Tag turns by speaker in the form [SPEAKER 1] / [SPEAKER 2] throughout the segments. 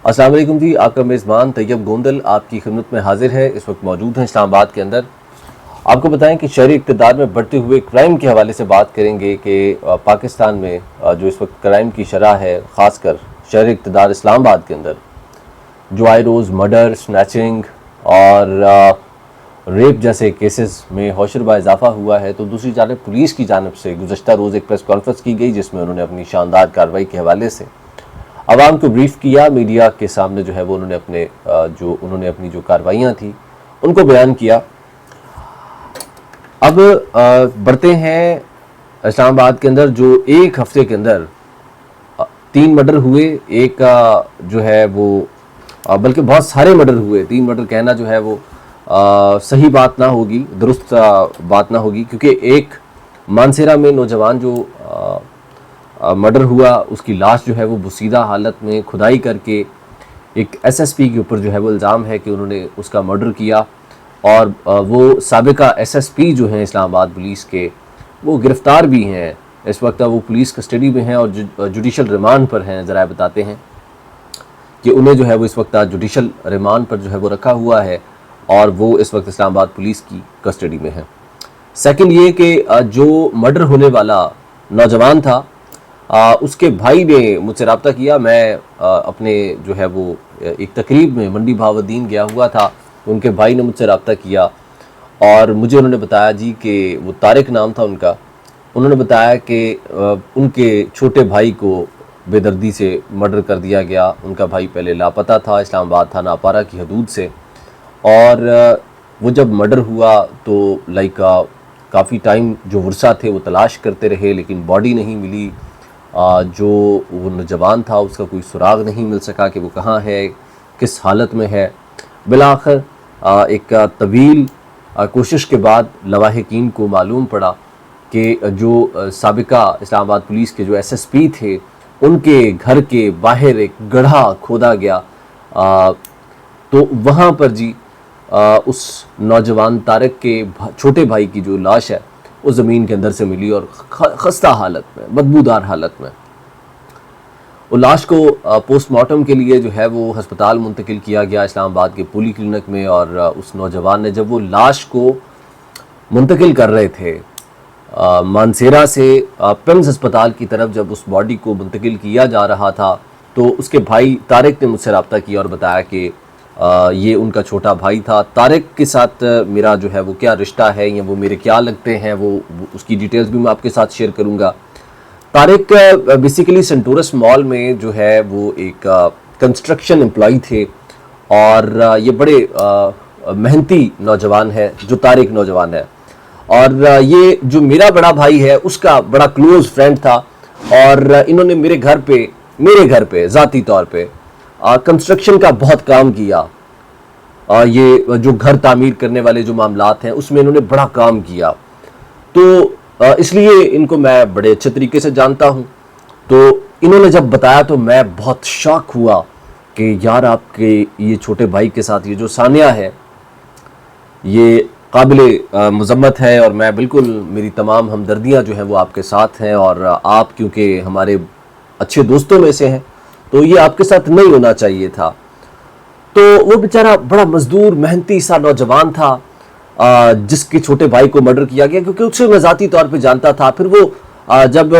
[SPEAKER 1] السلام علیکم جی، آپ کا میزبان طیب گوندل آپ کی خدمت میں حاضر ہے۔ اس وقت موجود ہیں اسلام آباد کے اندر۔ آپ کو بتائیں کہ شہری اقتدار میں بڑھتے ہوئے کرائم کے حوالے سے بات کریں گے کہ پاکستان میں جو اس وقت کرائم کی شرح ہے، خاص کر شہری اقتدار اسلام آباد کے اندر جو آئے روز مرڈر، سنیچنگ اور ریپ جیسے کیسز میں ہوشربا اضافہ ہوا ہے، تو دوسری جانب پولیس کی جانب سے گزشتہ روز ایک پریس کانفرنس کی گئی جس میں انہوں نے اپنی شاندار کارروائی کے حوالے سے عوام کو بریف کیا۔ میڈیا کے سامنے جو ہے وہ انہوں نے اپنی جو کارروائیاں تھیں ان کو بیان کیا۔ اب بڑھتے ہیں اسلام آباد کے اندر جو ایک ہفتے کے اندر 3 مرڈر ہوئے، ایک جو ہے وہ بلکہ بہت سارے مرڈر ہوئے۔ 3 مرڈر کہنا جو ہے وہ صحیح بات نہ ہوگی، درست بات نہ ہوگی، کیونکہ ایک مانسیرا میں نوجوان جو مرڈر ہوا، اس کی لاش جو ہے وہ بوسیدہ حالت میں کھدائی کر کے ایک ایس ایس پی کے اوپر جو ہے وہ الزام ہے کہ انہوں نے اس کا مرڈر کیا، اور وہ سابقہ ایس ایس پی جو ہیں اسلام آباد پولیس کے، وہ گرفتار بھی ہیں اس وقت۔ وہ پولیس کسٹڈی میں ہیں اور جوڈیشل ریمانڈ پر ہیں۔ ذرائع بتاتے ہیں کہ انہیں جو ہے وہ اس وقت جوڈیشل ریمانڈ پر جو ہے وہ رکھا ہوا ہے اور وہ اس وقت اسلام آباد پولیس کی کسٹڈی میں ہیں۔ سیکنڈ یہ کہ جو مرڈر ہونے والا نوجوان تھا، اس کے بھائی نے مجھ سے رابطہ کیا۔ میں اپنے جو ہے وہ ایک تقریب میں منڈی بہاؤالدین گیا ہوا تھا، ان کے بھائی نے مجھ سے رابطہ کیا اور مجھے انہوں نے بتایا جی کہ وہ طارق نام تھا ان کا۔ انہوں نے بتایا کہ ان کے چھوٹے بھائی کو بے دردی سے مرڈر کر دیا گیا۔ ان کا بھائی پہلے لاپتہ تھا، اسلام آباد تھانہ اپارہ کی حدود سے، اور وہ جب مرڈر ہوا تو کافی ٹائم جو ورثہ تھے وہ تلاش کرتے رہے، لیکن باڈی نہیں ملی۔ جو وہ نوجوان تھا اس کا کوئی سراغ نہیں مل سکا کہ وہ کہاں ہے، کس حالت میں ہے۔ بالآخر ایک طویل کوشش کے بعد لواحقین کو معلوم پڑا کہ جو سابقہ اسلام آباد پولیس کے جو ایس ایس پی تھے، ان کے گھر کے باہر ایک گڑھا کھودا گیا، تو وہاں پر جی اس نوجوان طارق کے چھوٹے بھائی کی جو لاش ہے وہ زمین کے اندر سے ملی، اور خستہ حالت میں، بدبودار حالت میں۔ وہ لاش کو پوسٹ مارٹم کے لیے جو ہے وہ ہسپتال منتقل کیا گیا اسلام آباد کے پولی کلینک میں، اور اس نوجوان نے جب وہ لاش کو منتقل کر رہے تھے مانسیرا سے پیمز ہسپتال کی طرف، جب اس باڈی کو منتقل کیا جا رہا تھا تو اس کے بھائی طارق نے مجھ سے رابطہ کیا اور بتایا کہ یہ ان کا چھوٹا بھائی تھا۔ طارق کے ساتھ میرا جو ہے وہ کیا رشتہ ہے یا وہ میرے کیا لگتے ہیں، وہ اس کی ڈیٹیلز بھی میں آپ کے ساتھ شیئر کروں گا۔ طارق بیسیکلی سنٹورس مال میں جو ہے وہ ایک کنسٹرکشن امپلائی تھے، اور یہ بڑے محنتی نوجوان ہے جو طارق نوجوان ہے، اور یہ جو میرا بڑا بھائی ہے اس کا بڑا کلوز فرینڈ تھا، اور انہوں نے میرے گھر پہ ذاتی طور پہ کنسٹرکشن کا بہت کام کیا۔ یہ جو گھر تعمیر کرنے والے جو معاملات ہیں اس میں انہوں نے بڑا کام کیا، تو اس لیے ان کو میں بڑے اچھے طریقے سے جانتا ہوں۔ تو انہوں نے جب بتایا تو میں بہت شاک ہوا کہ یار آپ کے یہ چھوٹے بھائی کے ساتھ یہ جو سانحہ ہے یہ قابل مذمت ہے، اور میں بالکل، میری تمام ہمدردیاں جو ہیں وہ آپ کے ساتھ ہیں، اور آپ کیونکہ ہمارے اچھے دوستوں میں سے ہیں تو یہ آپ کے ساتھ نہیں ہونا چاہیے تھا۔ تو وہ بیچارہ بڑا مزدور محنتی سا نوجوان تھا جس کے چھوٹے بھائی کو مرڈر کیا گیا، کیونکہ اسے میں ذاتی طور پہ جانتا تھا۔ پھر وہ جب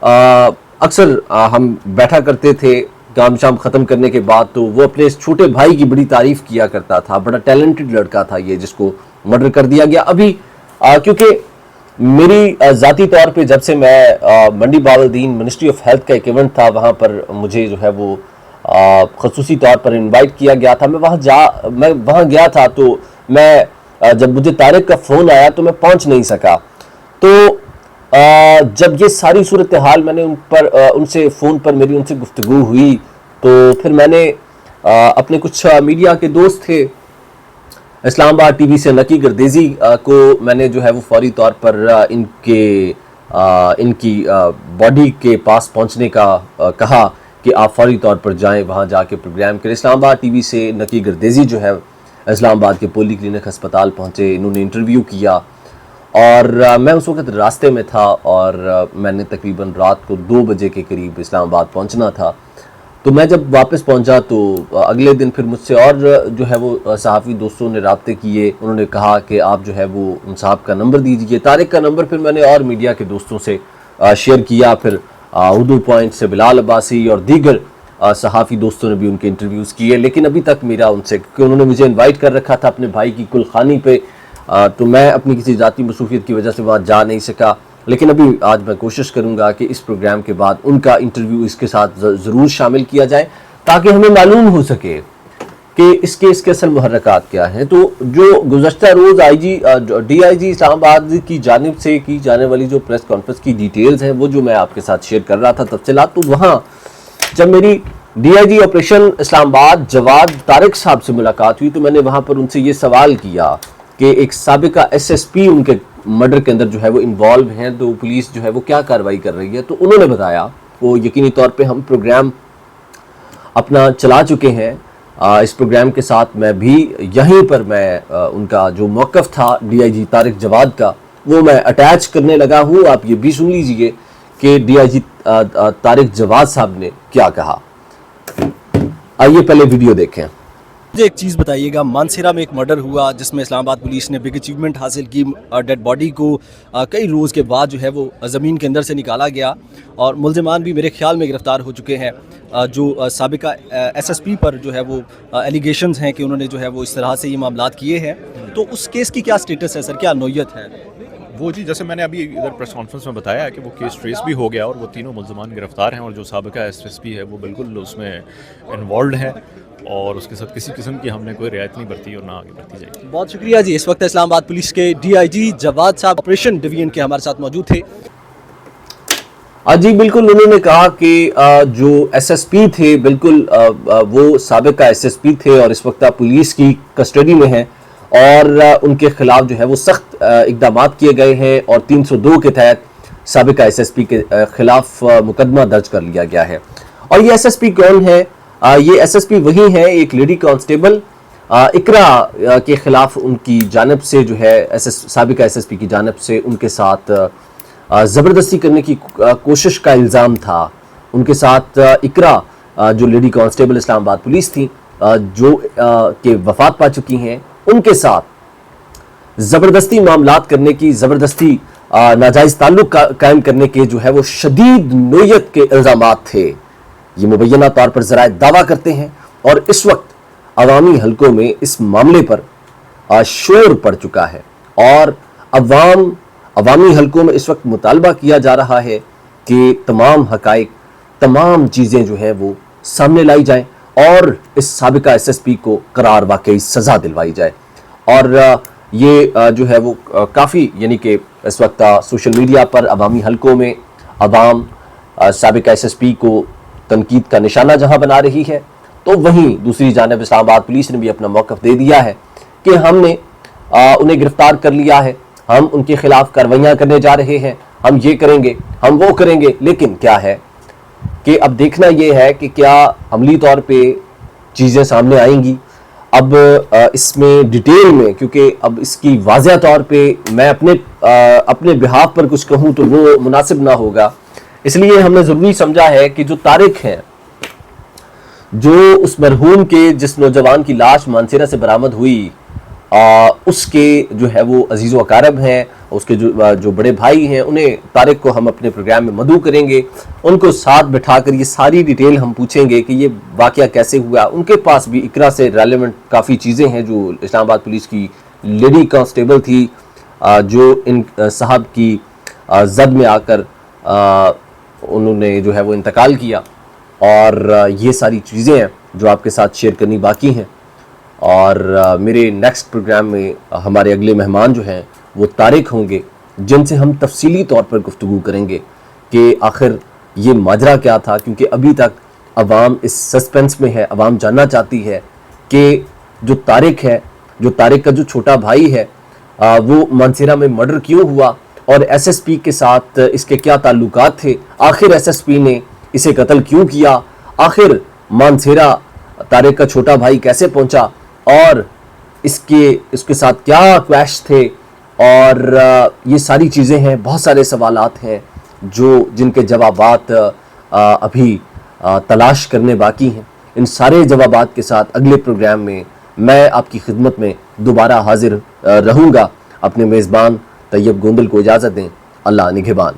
[SPEAKER 1] اکثر ہم بیٹھا کرتے تھے کام شام ختم کرنے کے بعد، تو وہ اپنے اس چھوٹے بھائی کی بڑی تعریف کیا کرتا تھا۔ بڑا ٹیلنٹڈ لڑکا تھا یہ جس کو مرڈر کر دیا گیا۔ ابھی کیونکہ میری ذاتی طور پہ جب سے میں منڈی بہاؤالدین منسٹری آف ہیلتھ کا ایک ایونٹ تھا، وہاں پر مجھے جو ہے وہ خصوصی طور پر انوائٹ کیا گیا تھا، میں وہاں گیا تھا، تو میں جب مجھے طارق کا فون آیا تو میں پہنچ نہیں سکا۔ تو جب یہ ساری صورتحال میں نے ان سے فون پر میری ان سے گفتگو ہوئی، تو پھر میں نے اپنے کچھ میڈیا کے دوست تھے اسلام آباد ٹی وی سے، نکی گردیزی کو میں نے جو ہے وہ فوری طور پر ان کی باڈی کے پاس پہنچنے کا کہا کہ آپ فوری طور پر جائیں، وہاں جا کے پروگرام کریں۔ اسلام آباد ٹی وی سے نکی گردیزی جو ہے اسلام آباد کے پولی کلینک ہسپتال پہنچے، انہوں نے انٹرویو کیا، اور میں اس وقت راستے میں تھا، اور میں نے تقریباً رات کو 2 بجے کے قریب اسلام آباد پہنچنا تھا۔ تو میں جب واپس پہنچا تو اگلے دن پھر مجھ سے اور جو ہے وہ صحافی دوستوں نے رابطے کیے. انہوں نے کہا کہ آپ جو ہے وہ ان صاحب کا نمبر دیجیے. طارق کا نمبر پھر میں نے اور میڈیا کے دوستوں سے شیئر کیا. پھر اردو پوائنٹ سے بلال عباسی اور دیگر صحافی دوستوں نے بھی ان کے انٹرویوز کیے, لیکن ابھی تک میرا ان سے, کیونکہ انہوں نے مجھے انوائٹ کر رکھا تھا اپنے بھائی کی کلخانی پہ, تو میں اپنی کسی ذاتی مصروفیت کی وجہ سے وہاں جا نہیں سکا. لیکن ابھی آج میں کوشش کروں گا کہ اس پروگرام کے بعد ان کا انٹرویو اس کے ساتھ ضرور شامل کیا جائے, تاکہ ہمیں معلوم ہو سکے کہ اس کے اصل محرکات کیا ہیں. تو جو گزشتہ روز ڈی آئی جی اسلام آباد کی جانب سے کی جانے والی جو پریس کانفرنس کی ڈیٹیلز ہیں وہ جو میں آپ کے ساتھ شیئر کر رہا تھا تفصیلات, تو وہاں جب میری ڈی آئی جی آپریشن اسلام آباد جواد طارق صاحب سے ملاقات ہوئی تو میں نے وہاں پر ان سے یہ سوال کیا کہ ایک سابقہ ایس ایس پی ان کے مرڈر کے اندر جو ہے وہ انوالو ہیں, تو پولیس جو ہے وہ کیا کارروائی کر رہی ہے. تو انہوں نے بتایا, وہ یقینی طور پہ ہم پروگرام اپنا چلا چکے ہیں, اس پروگرام کے ساتھ میں بھی یہیں پر میں ان کا جو موقف تھا ڈی آئی جی طارق جواد کا وہ میں اٹیچ کرنے لگا ہوں. آپ یہ بھی سن لیجئے کہ ڈی آئی جی طارق جواد صاحب نے کیا کہا. آئیے پہلے ویڈیو دیکھیں.
[SPEAKER 2] مجھے ایک چیز بتائیے گا, مانسہرہ میں ایک مرڈر ہوا جس میں اسلام آباد پولیس نے بگ اچیومنٹ حاصل کی. ڈیڈ باڈی کو کئی روز کے بعد جو ہے وہ زمین کے اندر سے نکالا گیا اور ملزمان بھی میرے خیال میں گرفتار ہو چکے ہیں. جو سابقہ ایس ایس پی پر جو ہے وہ ایلیگیشنز ہیں کہ انہوں نے جو ہے وہ اس طرح سے یہ معاملات کیے ہیں, تو اس کیس کی کیا سٹیٹس ہے سر, کیا نوعیت ہے؟
[SPEAKER 3] وہ جی جیسے میں نے ابھی ادھر پریس کانفرنس میں بتایا کہ وہ کیس ٹریس بھی ہو گیا اور وہ تینوں ملزمان گرفتار ہیں, اور جو سابقہ ایس ایس پی ہے وہ بالکل اس میں انوالوڈ ہے, اور اس کے ساتھ کسی قسم کی ہم نے کوئی رعایت نہیں برتی اور نہ آگے بڑھتی جائے گی.
[SPEAKER 2] بہت شکریہ جی. اس وقت اسلام آباد پولیس کے ڈی آئی جی جواد صاحب آپریشن ڈویژن کے ہمارے ساتھ موجود تھے.
[SPEAKER 1] جی بالکل, انہوں نے کہا کہ جو ایس ایس پی تھے بالکل وہ سابقہ ایس ایس پی تھے اور اس وقت پولیس کی کسٹڈی میں ہیں, اور ان کے خلاف جو ہے وہ سخت اقدامات کیے گئے ہیں, اور 302 کے تحت سابقہ ایس ایس پی کے خلاف مقدمہ درج کر لیا گیا ہے. اور یہ ایس ایس پی کون ہے؟ یہ ایس ایس پی وہی ہے, ایک لیڈی کانسٹیبل اقرا کے خلاف ان کی جانب سے جو ہے سابقہ ایس ایس پی کی جانب سے ان کے ساتھ زبردستی کرنے کی کوشش کا الزام تھا. ان کے ساتھ اقرا جو لیڈی کانسٹیبل اسلام آباد پولیس تھی جو کہ وفات پا چکی ہیں, ان کے ساتھ زبردستی معاملات کرنے کی, زبردستی ناجائز تعلق قائم کرنے کے جو ہے وہ شدید نوعیت کے الزامات تھے. یہ مبینہ طور پر ذرائع دعویٰ کرتے ہیں, اور اس وقت عوامی حلقوں میں اس معاملے پر شور پڑ چکا ہے, اور عوامی حلقوں میں اس وقت مطالبہ کیا جا رہا ہے کہ تمام حقائق, تمام چیزیں جو ہیں وہ سامنے لائی جائیں اور اس سابقہ ایس ایس پی کو قرار واقعی سزا دلوائی جائے. اور یہ جو ہے وہ کافی, یعنی کہ اس وقت سوشل میڈیا پر عوامی حلقوں میں عوام سابقہ ایس ایس پی کو تنقید کا نشانہ جہاں بنا رہی ہے, تو وہیں دوسری جانب اسلام آباد پولیس نے بھی اپنا موقف دے دیا ہے کہ ہم نے انہیں گرفتار کر لیا ہے, ہم ان کے خلاف کارروائیاں کرنے جا رہے ہیں, ہم یہ کریں گے, ہم وہ کریں گے. لیکن کیا ہے کہ اب دیکھنا یہ ہے کہ کیا عملی طور پہ چیزیں سامنے آئیں گی. اب اس میں ڈیٹیل میں, کیونکہ اب اس کی واضح طور پہ میں اپنے بہاف پر کچھ کہوں تو وہ مناسب نہ ہوگا, اس لیے ہم نے ضروری سمجھا ہے کہ جو طارق ہیں, جو اس مرحوم کے جس نوجوان کی لاش مانسہرہ سے برآمد ہوئی, اس کے جو ہے وہ عزیز و اقارب ہیں, اس کے جو بڑے بھائی ہیں, انہیں طارق کو ہم اپنے پروگرام میں مدعو کریں گے. ان کو ساتھ بٹھا کر یہ ساری ڈیٹیل ہم پوچھیں گے کہ یہ واقعہ کیسے ہوا. ان کے پاس بھی اقرا سے ریلیونٹ کافی چیزیں ہیں جو اسلام آباد پولیس کی لیڈی کانسٹیبل تھی جو ان صاحب کی زد میں آ کر انہوں نے جو ہے وہ انتقال کیا, اور یہ ساری چیزیں ہیں جو آپ کے ساتھ شیئر کرنی باقی ہیں. اور میرے نیکسٹ پروگرام میں ہمارے اگلے مہمان جو ہیں وہ طارق ہوں گے, جن سے ہم تفصیلی طور پر گفتگو کریں گے کہ آخر یہ ماجرا کیا تھا, کیونکہ ابھی تک عوام اس سسپینس میں ہے, عوام جاننا چاہتی ہے کہ جو طارق ہے, جو طارق کا جو چھوٹا بھائی ہے, وہ مانسہرہ میں مرڈر کیوں ہوا اور ایس ایس پی کے ساتھ اس کے کیا تعلقات تھے, آخر ایس ایس پی نے اسے قتل کیوں کیا, آخر مانسہرہ طارق کا چھوٹا بھائی کیسے پہنچا, اور اس کے ساتھ کیا کلیش تھے, اور یہ ساری چیزیں ہیں. بہت سارے سوالات ہیں جن کے جوابات ابھی تلاش کرنے باقی ہیں. ان سارے جوابات کے ساتھ اگلے پروگرام میں میں آپ کی خدمت میں دوبارہ حاضر رہوں گا. اپنے میزبان طیب گوندل کو اجازت دیں. اللہ نگہبان.